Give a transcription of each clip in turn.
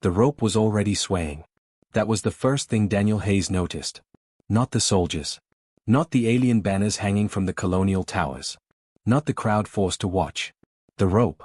The rope was already swaying. That was the first thing Daniel Hayes noticed. Not the soldiers. Not the alien banners hanging from the colonial towers. Not the crowd forced to watch. The rope.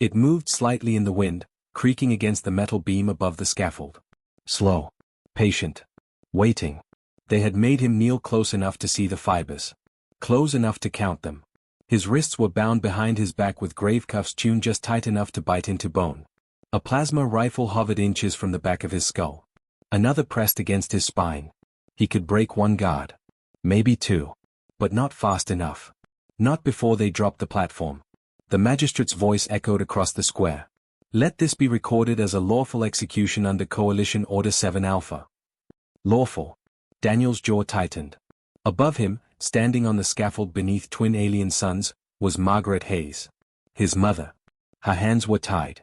It moved slightly in the wind, creaking against the metal beam above the scaffold. Slow. Patient. Waiting. They had made him kneel close enough to see the fibers. Close enough to count them. His wrists were bound behind his back with grave cuffs tuned just tight enough to bite into bone. A plasma rifle hovered inches from the back of his skull. Another pressed against his spine. He could break one guard. Maybe two. But not fast enough. Not before they dropped the platform. The magistrate's voice echoed across the square. Let this be recorded as a lawful execution under Coalition Order 7 Alpha. Lawful. Daniel's jaw tightened. Above him, standing on the scaffold beneath twin alien suns, was Margaret Hayes. His mother. Her hands were tied.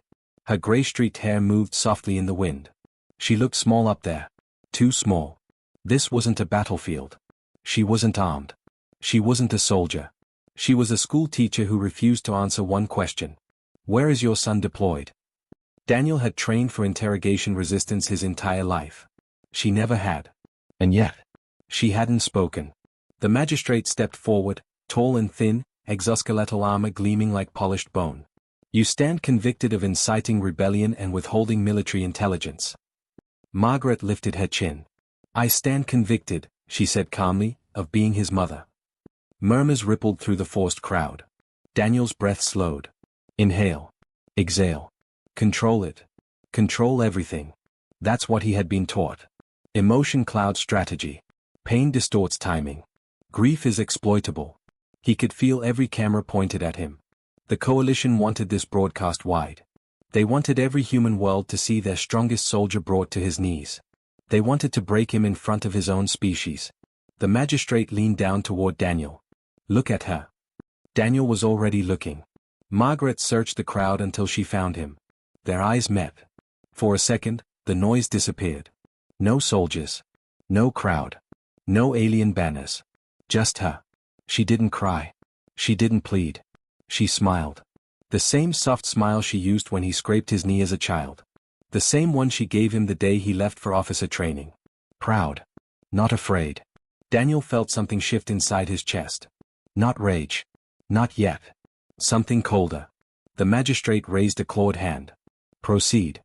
Her gray-streaked hair moved softly in the wind. She looked small up there. Too small. This wasn't a battlefield. She wasn't armed. She wasn't a soldier. She was a school teacher who refused to answer one question. Where is your son deployed? Daniel had trained for interrogation resistance his entire life. She never had. And yet, she hadn't spoken. The magistrate stepped forward, tall and thin, exoskeletal armor gleaming like polished bone. You stand convicted of inciting rebellion and withholding military intelligence. Margaret lifted her chin. I stand convicted, she said calmly, of being his mother. Murmurs rippled through the forced crowd. Daniel's breath slowed. Inhale. Exhale. Control it. Control everything. That's what he had been taught. Emotion clouds strategy. Pain distorts timing. Grief is exploitable. He could feel every camera pointed at him. The coalition wanted this broadcast wide. They wanted every human world to see their strongest soldier brought to his knees. They wanted to break him in front of his own species. The magistrate leaned down toward Daniel. Look at her. Daniel was already looking. Margaret searched the crowd until she found him. Their eyes met. For a second, the noise disappeared. No soldiers. No crowd. No alien banners. Just her. She didn't cry. She didn't plead. She smiled. The same soft smile she used when he scraped his knee as a child. The same one she gave him the day he left for officer training. Proud. Not afraid. Daniel felt something shift inside his chest. Not rage. Not yet. Something colder. The magistrate raised a clawed hand. Proceed.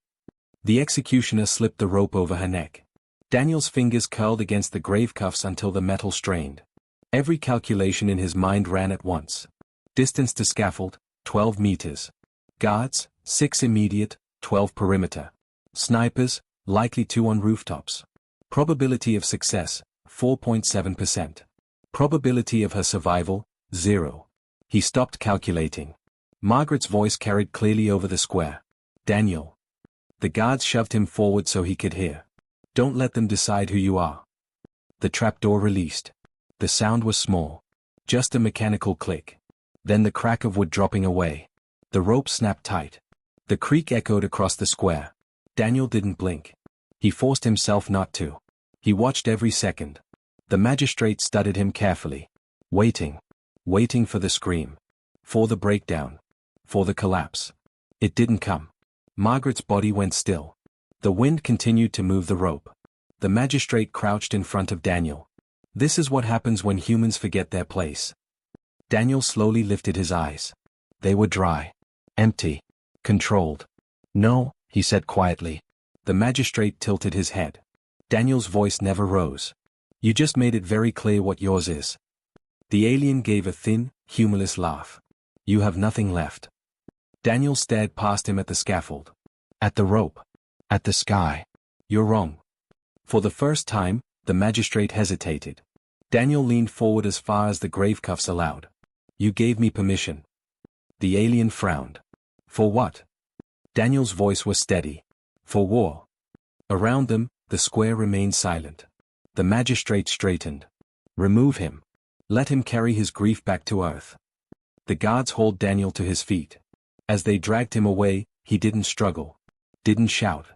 The executioner slipped the rope over her neck. Daniel's fingers curled against the grave cuffs until the metal strained. Every calculation in his mind ran at once. Distance to scaffold, 12 meters. Guards, 6 immediate, 12 perimeter. Snipers, likely 2 on rooftops. Probability of success, 4.7%. Probability of her survival, 0. He stopped calculating. Margaret's voice carried clearly over the square. Daniel. The guards shoved him forward so he could hear. Don't let them decide who you are. The trapdoor released. The sound was small. Just a mechanical click. Then the crack of wood dropping away. The rope snapped tight. The creak echoed across the square. Daniel didn't blink. He forced himself not to. He watched every second. The magistrate studied him carefully. Waiting. Waiting for the scream. For the breakdown. For the collapse. It didn't come. Margaret's body went still. The wind continued to move the rope. The magistrate crouched in front of Daniel. This is what happens when humans forget their place. Daniel slowly lifted his eyes. They were dry. Empty. Controlled. No, he said quietly. The magistrate tilted his head. Daniel's voice never rose. You just made it very clear what yours is. The alien gave a thin, humorless laugh. You have nothing left. Daniel stared past him at the scaffold. At the rope. At the sky. You're wrong. For the first time, the magistrate hesitated. Daniel leaned forward as far as the grave cuffs allowed. You gave me permission. The alien frowned. For what? Daniel's voice was steady. For war. Around them, the square remained silent. The magistrate straightened. Remove him. Let him carry his grief back to earth. The guards hauled Daniel to his feet. As they dragged him away, he didn't struggle. Didn't shout.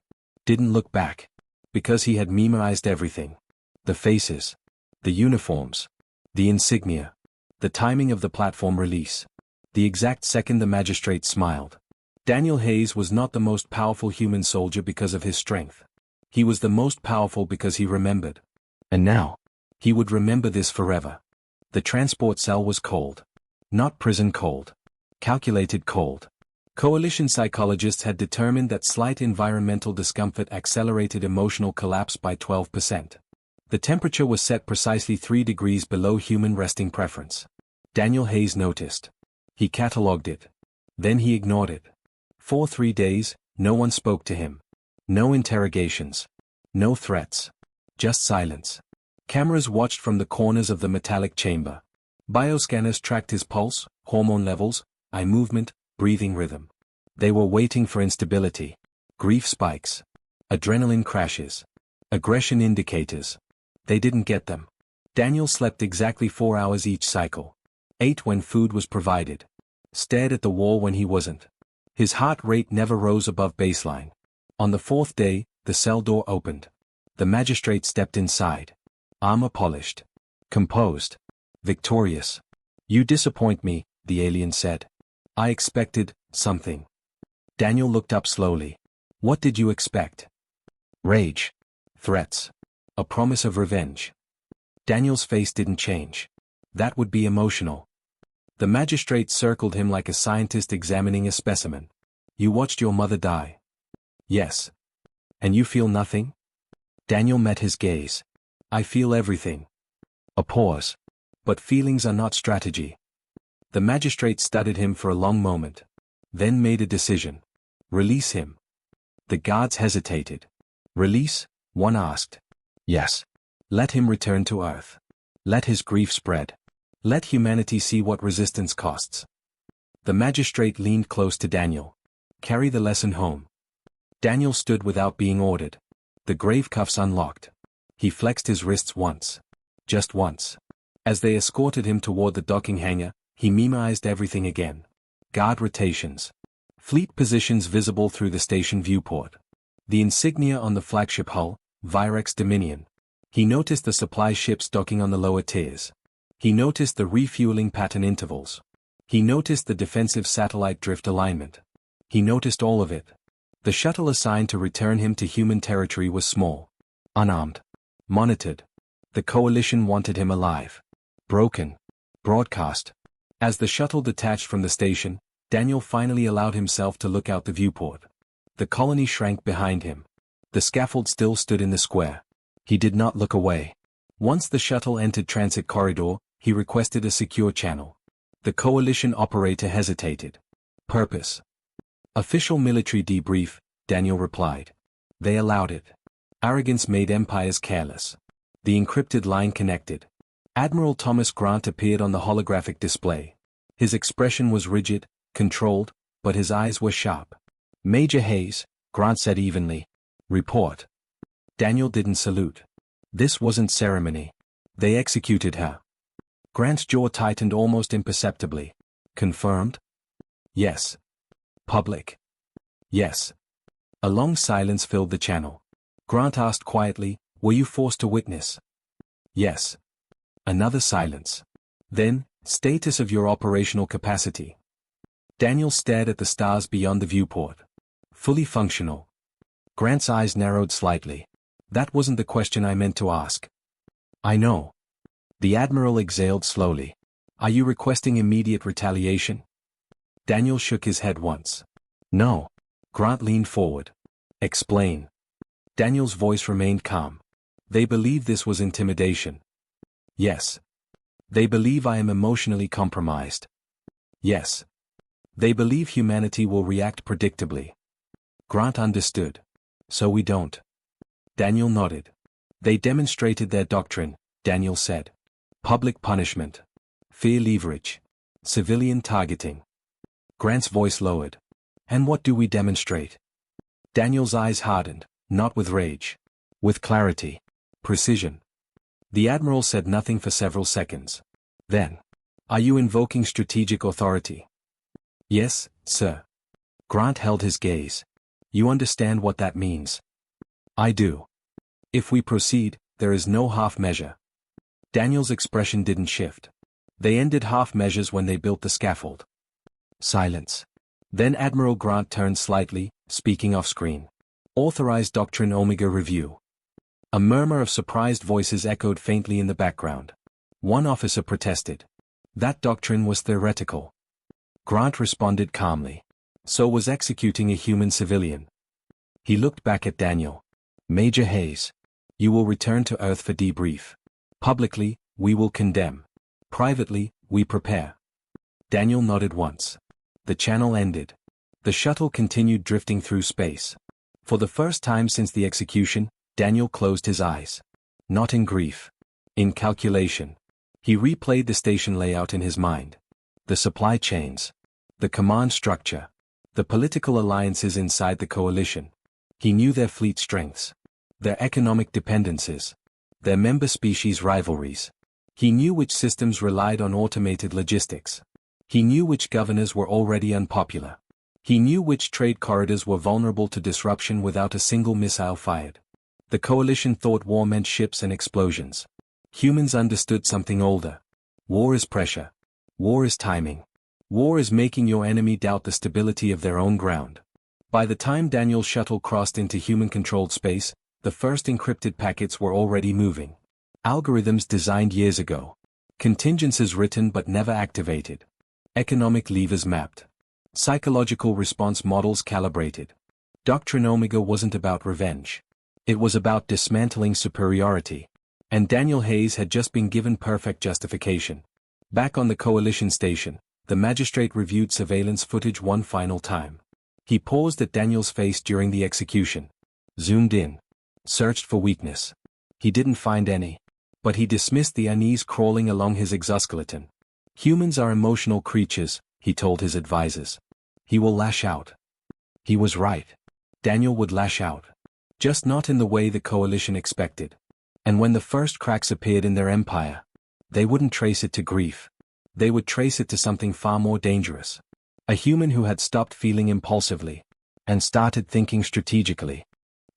Didn't look back. Because he had memorized everything. The faces. The uniforms. The insignia. The timing of the platform release. The exact second the magistrate smiled. Daniel Hayes was not the most powerful human soldier because of his strength. He was the most powerful because he remembered. And now, he would remember this forever. The transport cell was cold. Not prison cold. Calculated cold. Coalition psychologists had determined that slight environmental discomfort accelerated emotional collapse by 12%. The temperature was set precisely 3 degrees below human resting preference. Daniel Hayes noticed. He catalogued it. Then he ignored it. For 3 days, no one spoke to him. No interrogations. No threats. Just silence. Cameras watched from the corners of the metallic chamber. Bioscanners tracked his pulse, hormone levels, eye movement, breathing rhythm. They were waiting for instability. Grief spikes. Adrenaline crashes. Aggression indicators. They didn't get them. Daniel slept exactly 4 hours each cycle. Ate when food was provided. Stared at the wall when he wasn't. His heart rate never rose above baseline. On the 4th day, the cell door opened. The magistrate stepped inside. Armor polished. Composed. Victorious. "You disappoint me," the alien said. "I expected something." Daniel looked up slowly. "What did you expect?" "Rage. Threats. A promise of revenge." Daniel's face didn't change. "That would be emotional." The magistrate circled him like a scientist examining a specimen. "You watched your mother die." "Yes." "And you feel nothing?" Daniel met his gaze. "I feel everything." A pause. "But feelings are not strategy." The magistrate studied him for a long moment. Then made a decision. "Release him." The guards hesitated. "Release?" one asked. "Yes." "Let him return to Earth. Let his grief spread. Let humanity see what resistance costs." The magistrate leaned close to Daniel. "Carry the lesson home." Daniel stood without being ordered. The grave cuffs unlocked. He flexed his wrists once. Just once. As they escorted him toward the docking hangar, he memoized everything again. Guard rotations. Fleet positions visible through the station viewport. The insignia on the flagship hull, Virex Dominion. He noticed the supply ships docking on the lower tiers. He noticed the refueling pattern intervals. He noticed the defensive satellite drift alignment. He noticed all of it. The shuttle assigned to return him to human territory was small. Unarmed. Monitored. The Coalition wanted him alive. Broken. Broadcast. As the shuttle detached from the station, Daniel finally allowed himself to look out the viewport. The colony shrank behind him. The scaffold still stood in the square. He did not look away. Once the shuttle entered transit corridor, he requested a secure channel. The Coalition operator hesitated. "Purpose." "Official military debrief," Daniel replied. They allowed it. Arrogance made empires careless. The encrypted line connected. Admiral Thomas Grant appeared on the holographic display. His expression was rigid, controlled, but his eyes were sharp. "Major Hayes," Grant said evenly. "Report." Daniel didn't salute. This wasn't ceremony. They executed her. Grant's jaw tightened almost imperceptibly. "Confirmed?" "Yes." "Public?" "Yes." A long silence filled the channel. Grant asked quietly, "Were you forced to witness?" "Yes." Another silence. Then, "Status of your operational capacity." Daniel stared at the stars beyond the viewport. "Fully functional." Grant's eyes narrowed slightly. "That wasn't the question I meant to ask." "I know." The Admiral exhaled slowly. "Are you requesting immediate retaliation?" Daniel shook his head once. "No." Grant leaned forward. "Explain." Daniel's voice remained calm. "They believe this was intimidation." "Yes." "They believe I am emotionally compromised." "Yes." "They believe humanity will react predictably." Grant understood. "So we don't." Daniel nodded. "They demonstrated their doctrine," Daniel said. "Public punishment. Fear leverage. Civilian targeting." Grant's voice lowered. "And what do we demonstrate?" Daniel's eyes hardened, not with rage. With clarity. Precision. The Admiral said nothing for several seconds. Then, "Are you invoking strategic authority?" "Yes, sir." Grant held his gaze. "You understand what that means?" "I do." "If we proceed, there is no half measure." Daniel's expression didn't shift. "They ended half measures when they built the scaffold." Silence. Then Admiral Grant turned slightly, speaking off-screen. Authorized Doctrine Omega Review. A murmur of surprised voices echoed faintly in the background. One officer protested. That doctrine was theoretical. Grant responded calmly. So was executing a human civilian. He looked back at Daniel. Major Hayes. You will return to Earth for debrief. Publicly, we will condemn. Privately, we prepare. Daniel nodded once. The channel ended. The shuttle continued drifting through space. For the first time since the execution, Daniel closed his eyes. Not in grief. In calculation. He replayed the station layout in his mind. The supply chains. The command structure. The political alliances inside the coalition. He knew their fleet strengths. Their economic dependencies. Their member species rivalries. He knew which systems relied on automated logistics. He knew which governors were already unpopular. He knew which trade corridors were vulnerable to disruption without a single missile fired. The coalition thought war meant ships and explosions. Humans understood something older. War is pressure. War is timing. War is making your enemy doubt the stability of their own ground. By the time Daniel's shuttle crossed into human-controlled space, the first encrypted packets were already moving. Algorithms designed years ago. Contingencies written but never activated. Economic levers mapped. Psychological response models calibrated. Doctrine Omega wasn't about revenge. It was about dismantling superiority. And Daniel Hayes had just been given perfect justification. Back on the coalition station, the magistrate reviewed surveillance footage one final time. He paused at Daniel's face during the execution. Zoomed in. Searched for weakness. He didn't find any. But he dismissed the unease crawling along his exoskeleton. Humans are emotional creatures, he told his advisors. He will lash out. He was right. Daniel would lash out. Just not in the way the coalition expected. And when the first cracks appeared in their empire, they wouldn't trace it to grief. They would trace it to something far more dangerous. A human who had stopped feeling impulsively and started thinking strategically.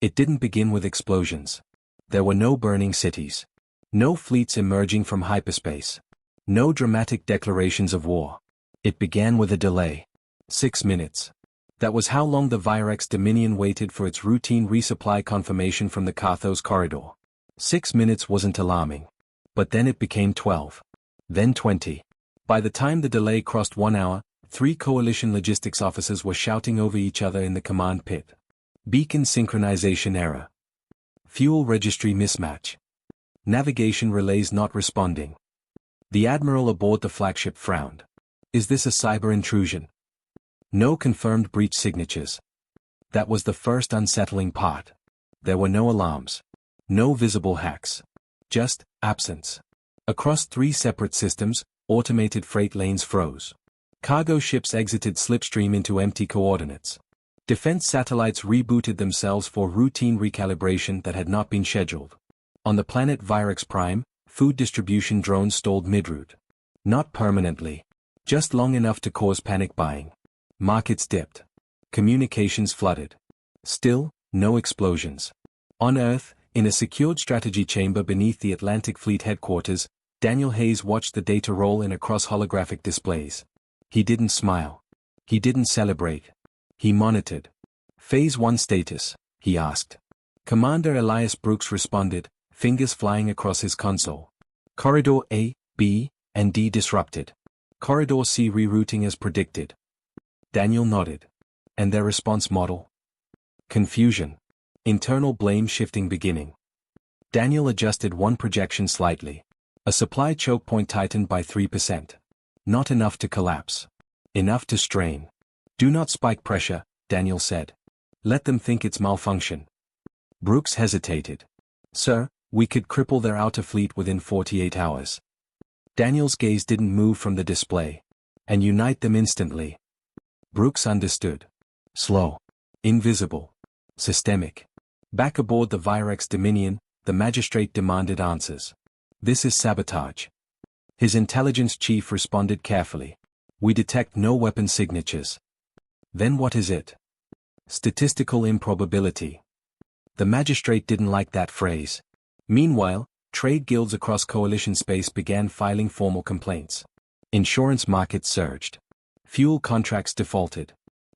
It didn't begin with explosions. There were no burning cities. No fleets emerging from hyperspace. No dramatic declarations of war. It began with a delay. 6 minutes. That was how long the Virex Dominion waited for its routine resupply confirmation from the Carthos corridor. 6 minutes wasn't alarming. But then it became 12. Then 20. By the time the delay crossed 1 hour, 3 coalition logistics officers were shouting over each other in the command pit. Beacon synchronization error. Fuel registry mismatch. Navigation relays not responding. The admiral aboard the flagship frowned. Is this a cyber intrusion? No confirmed breach signatures. That was the first unsettling part. There were no alarms. No visible hacks. Just absence. Across 3 separate systems, automated freight lanes froze. Cargo ships exited slipstream into empty coordinates. Defense satellites rebooted themselves for routine recalibration that had not been scheduled. On the planet Virex Prime, food distribution drones stalled mid-route. Not permanently. Just long enough to cause panic buying. Markets dipped. Communications flooded. Still, no explosions. On Earth, in a secured strategy chamber beneath the Atlantic Fleet headquarters, Daniel Hayes watched the data roll in across holographic displays. He didn't smile. He didn't celebrate. He monitored. Phase 1 status, he asked. Commander Elias Brooks responded, fingers flying across his console. Corridor A, B, and D disrupted. Corridor C rerouting as predicted. Daniel nodded. And their response model? Confusion. Internal blame shifting beginning. Daniel adjusted one projection slightly. A supply choke point tightened by 3%. Not enough to collapse. Enough to strain. Do not spike pressure, Daniel said. Let them think it's malfunction. Brooks hesitated. Sir, we could cripple their outer fleet within 48 hours. Daniel's gaze didn't move from the display. And unite them instantly. Brooks understood. Slow. Invisible. Systemic. Back aboard the Virex Dominion, the magistrate demanded answers. This is sabotage. His intelligence chief responded carefully. We detect no weapon signatures. Then what is it? Statistical improbability. The magistrate didn't like that phrase. Meanwhile, trade guilds across coalition space began filing formal complaints. Insurance markets surged. Fuel contracts defaulted.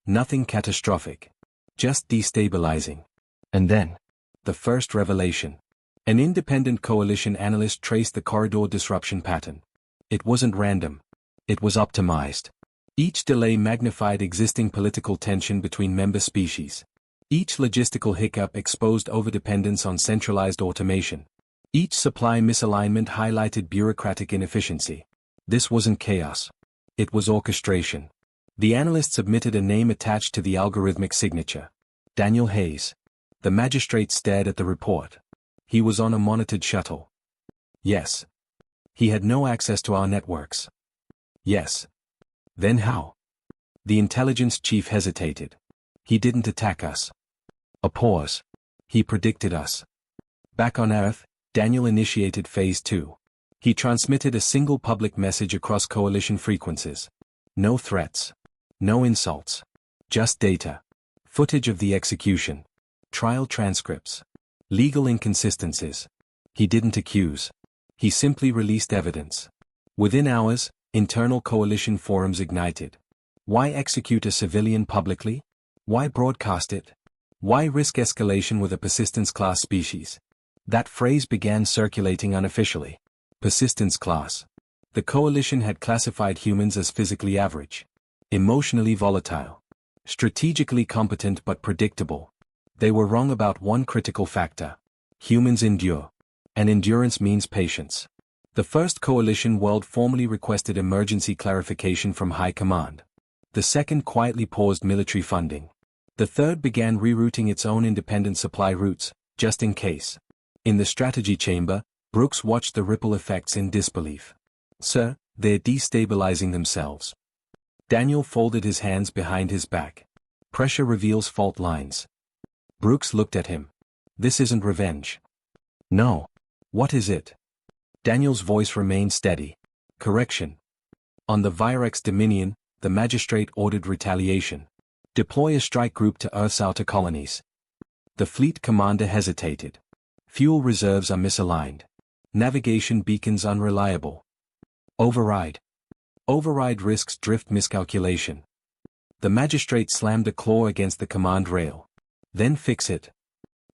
Nothing catastrophic. Just destabilizing. And then, the first revelation. An independent coalition analyst traced the corridor disruption pattern. It wasn't random. It was optimized. Each delay magnified existing political tension between member species. Each logistical hiccup exposed overdependence on centralized automation. Each supply misalignment highlighted bureaucratic inefficiency. This wasn't chaos. It was orchestration. The analyst submitted a name attached to the algorithmic signature. Daniel Hayes. The magistrate stared at the report. He was on a monitored shuttle. Yes. He had no access to our networks. Yes. Then how? The intelligence chief hesitated. He didn't attack us. A pause. He predicted us. Back on Earth, Daniel initiated Phase 2. He transmitted a single public message across coalition frequencies. No threats. No insults. Just data. Footage of the execution. Trial transcripts. Legal inconsistencies. He didn't accuse. He simply released evidence. Within hours, internal coalition forums ignited. Why execute a civilian publicly? Why broadcast it? Why risk escalation with a persistence class species? That phrase began circulating unofficially. Persistence class. The coalition had classified humans as physically average. Emotionally volatile. Strategically competent but predictable. They were wrong about one critical factor. Humans endure. And endurance means patience. The first coalition world formally requested emergency clarification from High Command. The second quietly paused military funding. The third began rerouting its own independent supply routes, just in case. In the strategy chamber, Brooks watched the ripple effects in disbelief. Sir, they're destabilizing themselves. Daniel folded his hands behind his back. Pressure reveals fault lines. Brooks looked at him. This isn't revenge. No. What is it? Daniel's voice remained steady. Correction. On the Virex Dominion, the magistrate ordered retaliation. Deploy a strike group to Earth's outer colonies. The fleet commander hesitated. Fuel reserves are misaligned. Navigation beacons unreliable. Override. Override risks drift miscalculation. The magistrate slammed a claw against the command rail. Then fix it.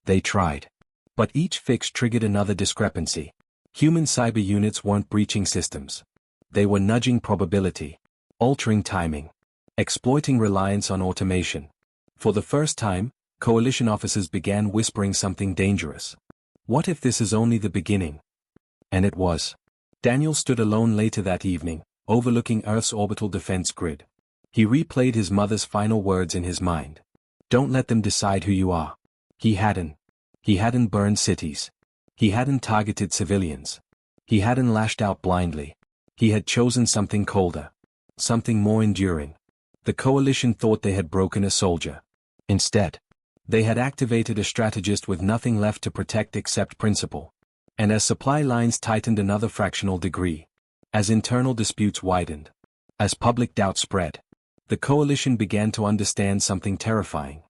They tried. But each fix triggered another discrepancy. Human cyber units weren't breaching systems. They were nudging probability. Altering timing. Exploiting reliance on automation. For the first time, coalition officers began whispering something dangerous. What if this is only the beginning? And it was. Daniel stood alone later that evening, overlooking Earth's orbital defense grid. He replayed his mother's final words in his mind. Don't let them decide who you are. He hadn't. He hadn't burned cities. He hadn't targeted civilians. He hadn't lashed out blindly. He had chosen something colder. Something more enduring. The coalition thought they had broken a soldier. Instead, they had activated a strategist with nothing left to protect except principle. And as supply lines tightened another fractional degree, as internal disputes widened, as public doubt spread, the coalition began to understand something terrifying.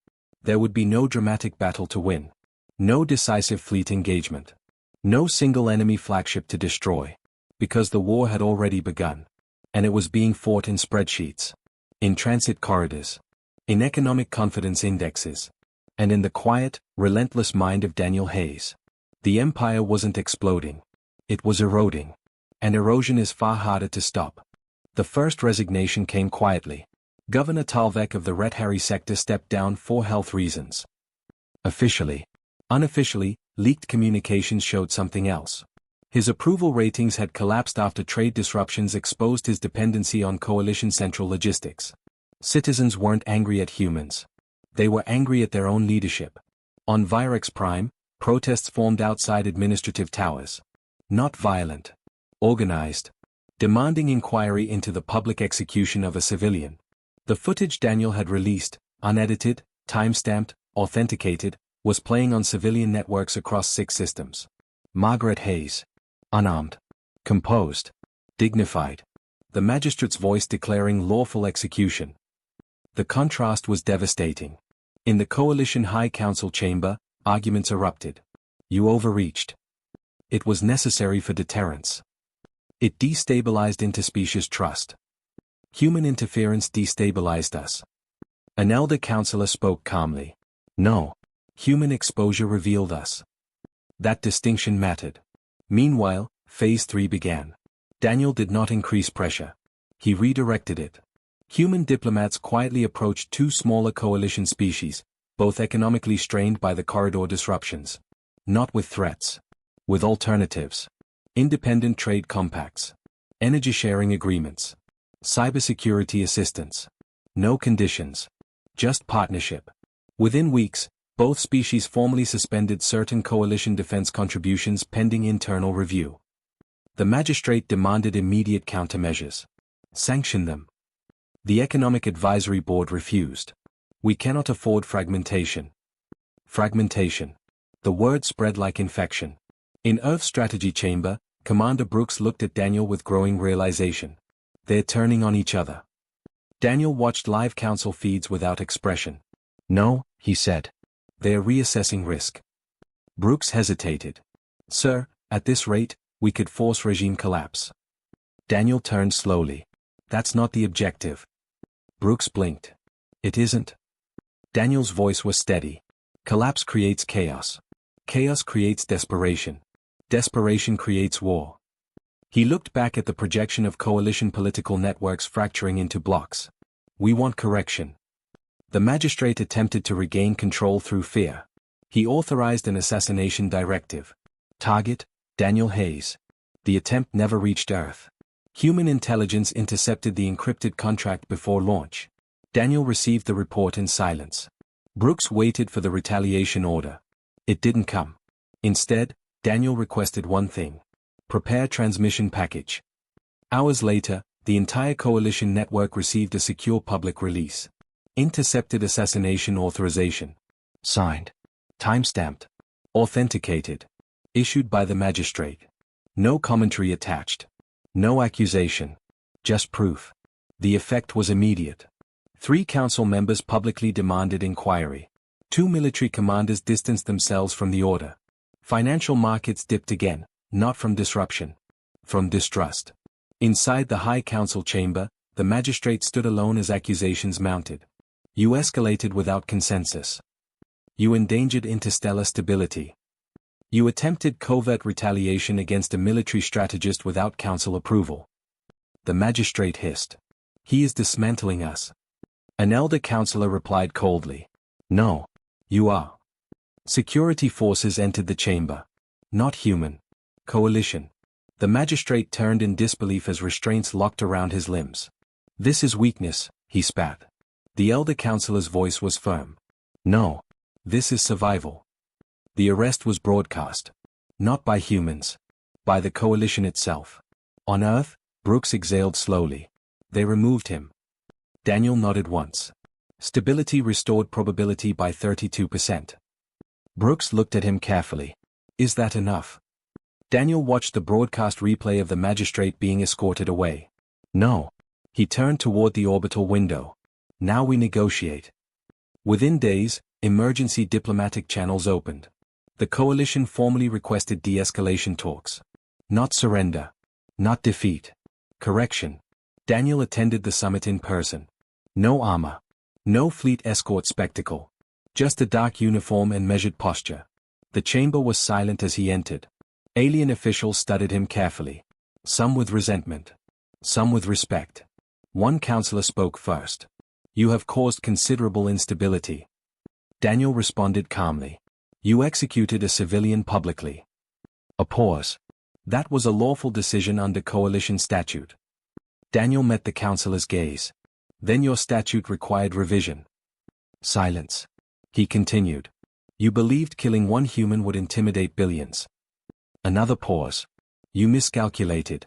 There would be no dramatic battle to win. No decisive fleet engagement. No single enemy flagship to destroy. Because the war had already begun. And it was being fought in spreadsheets. In transit corridors. In economic confidence indexes. And in the quiet, relentless mind of Daniel Hayes. The empire wasn't exploding. It was eroding. And erosion is far harder to stop. The first resignation came quietly. Governor Talvek of the Red Harry sector stepped down for health reasons. Officially. Unofficially, leaked communications showed something else. His approval ratings had collapsed after trade disruptions exposed his dependency on coalition central logistics. Citizens weren't angry at humans. They were angry at their own leadership. On Virex Prime, protests formed outside administrative towers. Not violent. Organized. Demanding inquiry into the public execution of a civilian. The footage Daniel had released, unedited, time-stamped, authenticated, was playing on civilian networks across 6 systems. Margaret Hayes. Unarmed. Composed. Dignified. The magistrate's voice declaring lawful execution. The contrast was devastating. In the Coalition High Council chamber, arguments erupted. You overreached. It was necessary for deterrence. It destabilized interspecies trust. Human interference destabilized us. An elder counselor spoke calmly. No. Human exposure revealed us. That distinction mattered. Meanwhile, Phase 3 began. Daniel did not increase pressure. He redirected it. Human diplomats quietly approached two smaller coalition species, both economically strained by the corridor disruptions. Not with threats. With alternatives. Independent trade compacts. Energy sharing agreements. Cybersecurity assistance. No conditions. Just partnership. Within weeks, both species formally suspended certain coalition defense contributions pending internal review. The magistrate demanded immediate countermeasures. Sanction them. The Economic Advisory Board refused. We cannot afford fragmentation. Fragmentation. The word spread like infection. In Earth Strategy Chamber, Commander Brooks looked at Daniel with growing realization. They're turning on each other. Daniel watched live council feeds without expression. No, he said. They're reassessing risk. Brooks hesitated. Sir, at this rate, we could force regime collapse. Daniel turned slowly. That's not the objective. Brooks blinked. It isn't. Daniel's voice was steady. Collapse creates chaos. Chaos creates desperation. Desperation creates war. He looked back at the projection of coalition political networks fracturing into blocks. We want correction. The magistrate attempted to regain control through fear. He authorized an assassination directive. Target, Daniel Hayes. The attempt never reached Earth. Human intelligence intercepted the encrypted contract before launch. Daniel received the report in silence. Brooks waited for the retaliation order. It didn't come. Instead, Daniel requested one thing. Prepare transmission package. Hours later, the entire coalition network received a secure public release. Intercepted assassination authorization. Signed. Timestamped. Authenticated. Issued by the magistrate. No commentary attached. No accusation. Just proof. The effect was immediate. 3 council members publicly demanded inquiry. 2 military commanders distanced themselves from the order. Financial markets dipped again, not from disruption. From distrust. Inside the High Council chamber, the magistrate stood alone as accusations mounted. You escalated without consensus. You endangered interstellar stability. You attempted covert retaliation against a military strategist without council approval. The magistrate hissed. He is dismantling us. An elder counselor replied coldly. No. You are. Security forces entered the chamber. Not human. Coalition. The magistrate turned in disbelief as restraints locked around his limbs. This is weakness, he spat. The elder counselor's voice was firm. No. This is survival. The arrest was broadcast. Not by humans. By the coalition itself. On Earth, Brooks exhaled slowly. They removed him. Daniel nodded once. Stability restored probability by 32%. Brooks looked at him carefully. Is that enough? Daniel watched the broadcast replay of the magistrate being escorted away. No. He turned toward the orbital window. Now we negotiate. Within days, emergency diplomatic channels opened. The coalition formally requested de-escalation talks. Not surrender. Not defeat. Correction. Daniel attended the summit in person. No armor. No fleet escort spectacle. Just a dark uniform and measured posture. The chamber was silent as he entered. Alien officials studied him carefully. Some with resentment. Some with respect. One counselor spoke first. You have caused considerable instability. Daniel responded calmly. You executed a civilian publicly. A pause. That was a lawful decision under coalition statute. Daniel met the counselor's gaze. Then your statute required revision. Silence. He continued. You believed killing one human would intimidate billions. Another pause. You miscalculated.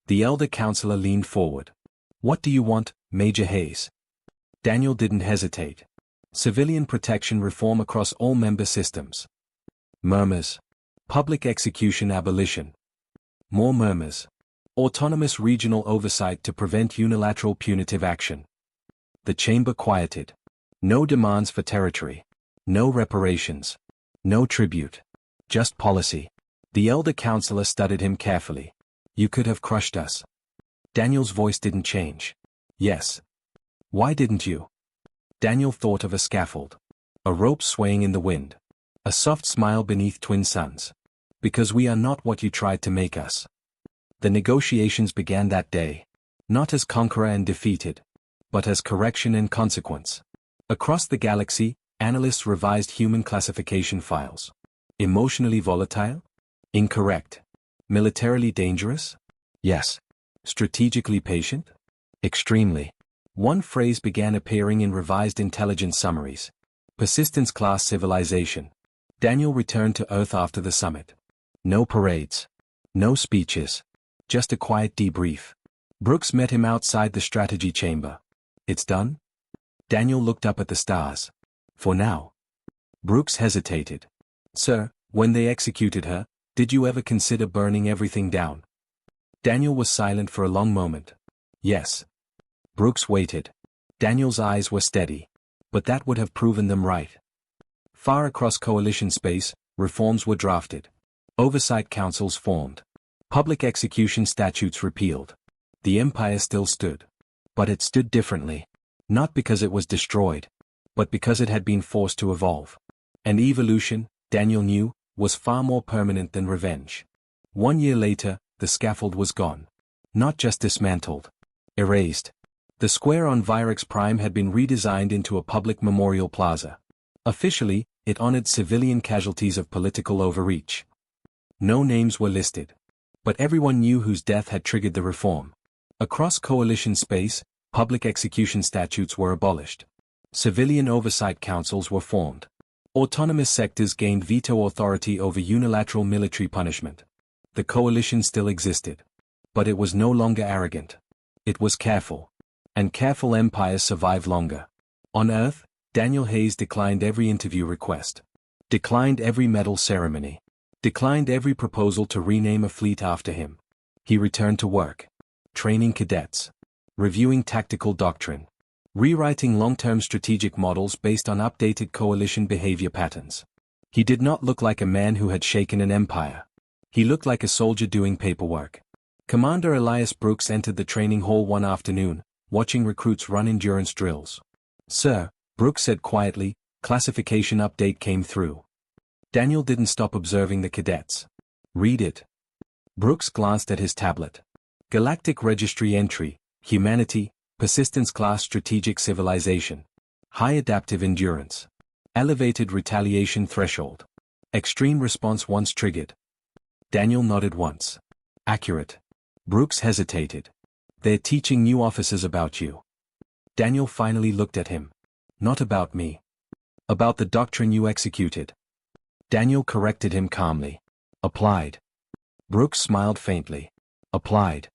The elder counselor leaned forward. What do you want, Major Hayes? Daniel didn't hesitate. Civilian protection reform across all member systems. Murmurs. Public execution abolition. More murmurs. Autonomous regional oversight to prevent unilateral punitive action. The chamber quieted. No demands for territory. No reparations. No tribute. Just policy. The elder counselor studied him carefully. You could have crushed us. Daniel's voice didn't change. Yes. Why didn't you? Daniel thought of a scaffold. A rope swaying in the wind. A soft smile beneath twin suns. Because we are not what you tried to make us. The negotiations began that day. Not as conqueror and defeated, but as correction and consequence. Across the galaxy, analysts revised human classification files. Emotionally volatile? Incorrect. Militarily dangerous? Yes. Strategically patient? Extremely. One phrase began appearing in revised intelligence summaries. Persistence class civilization. Daniel returned to Earth after the summit. No parades. No speeches. Just a quiet debrief. Brooks met him outside the strategy chamber. It's done? Daniel looked up at the stars. For now. Brooks hesitated. Sir, when they executed her, did you ever consider burning everything down? Daniel was silent for a long moment. Yes. Brooks waited. Daniel's eyes were steady. But that would have proven them right. Far across coalition space, reforms were drafted. Oversight councils formed. Public execution statutes repealed. The Empire still stood. But it stood differently. Not because it was destroyed, but because it had been forced to evolve. And evolution, Daniel knew, was far more permanent than revenge. 1 year later, the scaffold was gone. Not just dismantled. Erased. The square on Virex Prime had been redesigned into a public memorial plaza. Officially, it honored civilian casualties of political overreach. No names were listed. But everyone knew whose death had triggered the reform. Across coalition space, public execution statutes were abolished. Civilian oversight councils were formed. Autonomous sectors gained veto authority over unilateral military punishment. The coalition still existed. But it was no longer arrogant. It was careful. And careful empires survive longer. On Earth, Daniel Hayes declined every interview request. Declined every medal ceremony. Declined every proposal to rename a fleet after him. He returned to work. Training cadets. Reviewing tactical doctrine. Rewriting long-term strategic models based on updated coalition behavior patterns. He did not look like a man who had shaken an empire. He looked like a soldier doing paperwork. Commander Elias Brooks entered the training hall one afternoon, watching recruits run endurance drills. Sir, Brooks said quietly, classification update came through. Daniel didn't stop observing the cadets. Read it. Brooks glanced at his tablet. Galactic Registry entry, humanity, persistence class strategic civilization. High adaptive endurance. Elevated retaliation threshold. Extreme response once triggered. Daniel nodded once. Accurate. Brooks hesitated. They're teaching new officers about you. Daniel finally looked at him. Not about me. About the doctrine you executed. Daniel corrected him calmly. Applied. Brooks smiled faintly. Applied.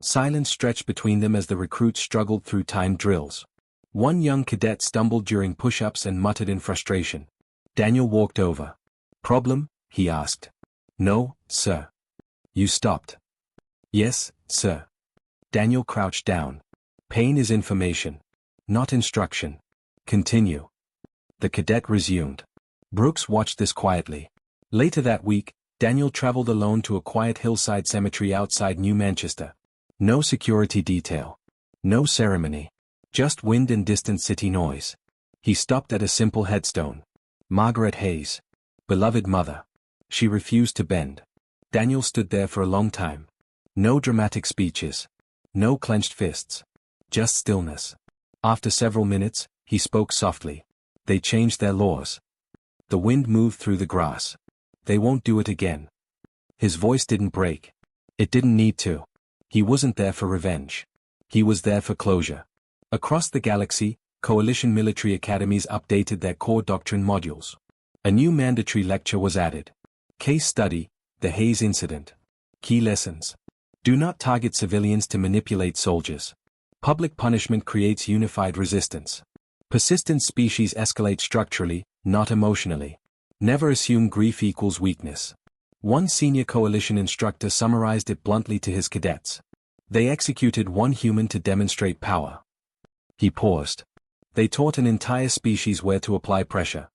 Silence stretched between them as the recruits struggled through timed drills. One young cadet stumbled during push-ups and muttered in frustration. Daniel walked over. Problem? He asked. No, sir. You stopped. Yes, sir. Daniel crouched down. Pain is information. Not instruction. Continue. The cadet resumed. Brooks watched this quietly. Later that week, Daniel traveled alone to a quiet hillside cemetery outside New Manchester. No security detail. No ceremony. Just wind and distant city noise. He stopped at a simple headstone. Margaret Hayes. Beloved mother. She refused to bend. Daniel stood there for a long time. No dramatic speeches. No clenched fists. Just stillness. After several minutes, he spoke softly. They changed their laws. The wind moved through the grass. They won't do it again. His voice didn't break. It didn't need to. He wasn't there for revenge. He was there for closure. Across the galaxy, coalition military academies updated their core doctrine modules. A new mandatory lecture was added. Case study, the Hayes incident. Key lessons. Do not target civilians to manipulate soldiers. Public punishment creates unified resistance. Persistent species escalate structurally, not emotionally. Never assume grief equals weakness. One senior coalition instructor summarized it bluntly to his cadets. They executed one human to demonstrate power. He paused. They taught an entire species where to apply pressure.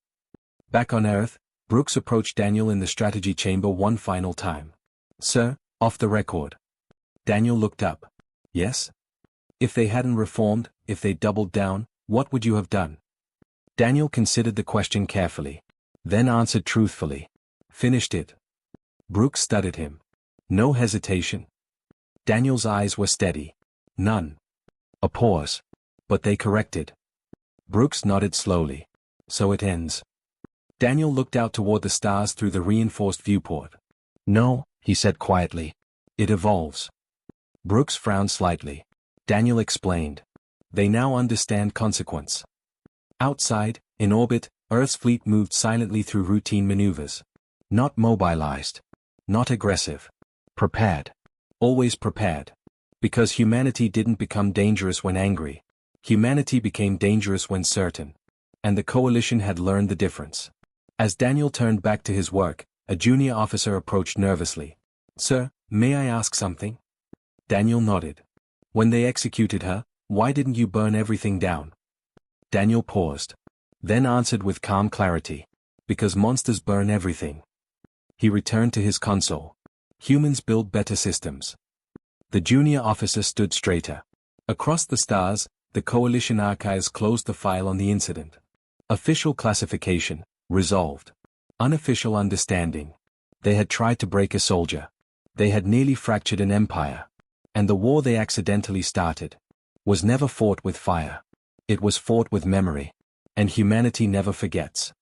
Back on Earth, Brooks approached Daniel in the strategy chamber one final time. Sir, off the record. Daniel looked up. Yes? If they hadn't reformed, if they doubled down, What would you have done? Daniel considered the question carefully, then answered truthfully. Finished it. Brooks studied him. No hesitation. Daniel's eyes were steady. None. A pause. But they corrected. Brooks nodded slowly. So it ends. Daniel looked out toward the stars through the reinforced viewport. No, he said quietly. It evolves. Brooks frowned slightly. Daniel explained. They now understand consequence. Outside, in orbit, Earth's fleet moved silently through routine maneuvers. Not mobilized. Not aggressive. Prepared. Always prepared. Because humanity didn't become dangerous when angry. Humanity became dangerous when certain. And the coalition had learned the difference. As Daniel turned back to his work, a junior officer approached nervously. Sir, may I ask something? Daniel nodded. When they executed her, why didn't you burn everything down? Daniel paused. Then answered with calm clarity. Because monsters burn everything. He returned to his console. Humans build better systems. The junior officer stood straighter. Across the stars, the coalition archives closed the file on the incident. Official classification, resolved. Unofficial understanding. They had tried to break a soldier. They had nearly fractured an empire. And the war they accidentally started was never fought with fire. It was fought with memory. And humanity never forgets.